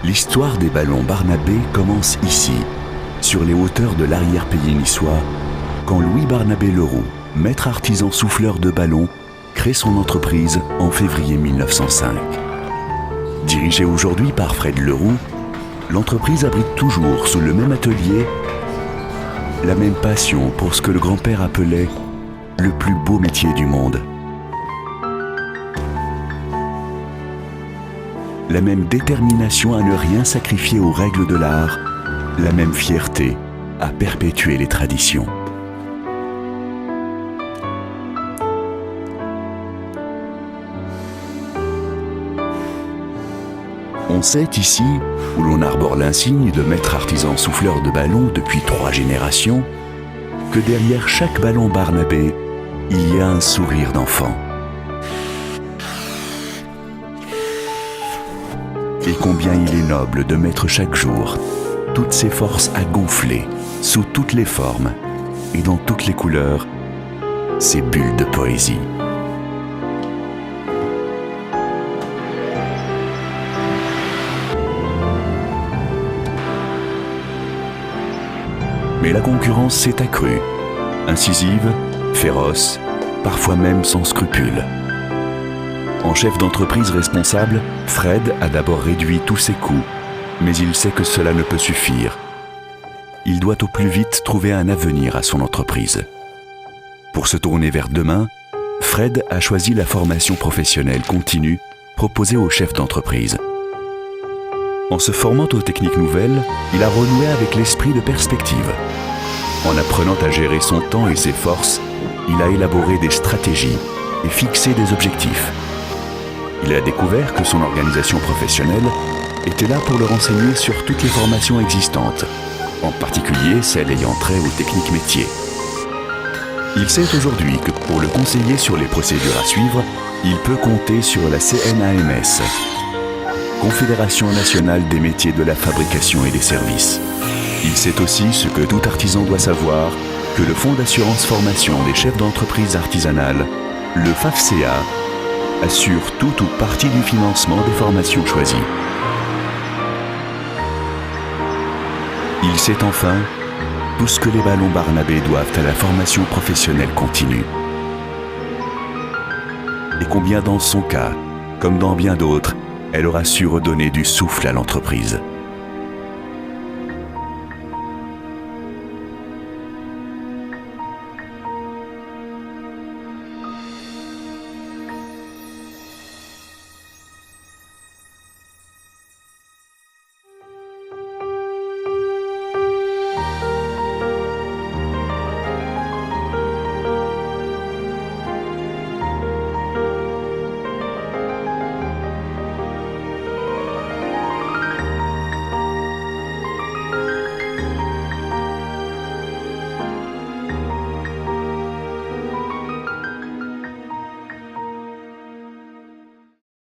L'histoire des ballons Barnabé commence ici, sur les hauteurs de l'arrière-pays niçois, quand Louis Barnabé Leroux, maître artisan souffleur de ballons, crée son entreprise en février 1905. Dirigée aujourd'hui par Fred Leroux, l'entreprise abrite toujours sous le même atelier la même passion pour ce que le grand-père appelait le plus beau métier du monde. La même détermination à ne rien sacrifier aux règles de l'art, la même fierté à perpétuer les traditions. On sait ici, où l'on arbore l'insigne de maître artisan souffleur de ballons depuis 3 générations, que derrière chaque ballon Barnabé, il y a un sourire d'enfant. Et combien il est noble de mettre chaque jour toutes ses forces à gonfler, sous toutes les formes et dans toutes les couleurs, ces bulles de poésie. Mais la concurrence s'est accrue, incisive, féroce, parfois même sans scrupules. En chef d'entreprise responsable, Fred a d'abord réduit tous ses coûts, mais il sait que cela ne peut suffire. Il doit au plus vite trouver un avenir à son entreprise. Pour se tourner vers demain, Fred a choisi la formation professionnelle continue proposée aux chefs d'entreprise. En se formant aux techniques nouvelles, il a renoué avec l'esprit de perspective. En apprenant à gérer son temps et ses forces, il a élaboré des stratégies et fixé des objectifs. Il a découvert que son organisation professionnelle était là pour le renseigner sur toutes les formations existantes, en particulier celles ayant trait aux techniques métiers. Il sait aujourd'hui que pour le conseiller sur les procédures à suivre, il peut compter sur la CNAMS, Confédération nationale des métiers de la fabrication et des services. Il sait aussi ce que tout artisan doit savoir, que le Fonds d'assurance formation des chefs d'entreprise artisanales, le FAFCEA, assure tout ou partie du financement des formations choisies. Il sait enfin tout ce que les ballons Barnabé doivent à la formation professionnelle continue. Et combien dans son cas, comme dans bien d'autres, elle aura su redonner du souffle à l'entreprise.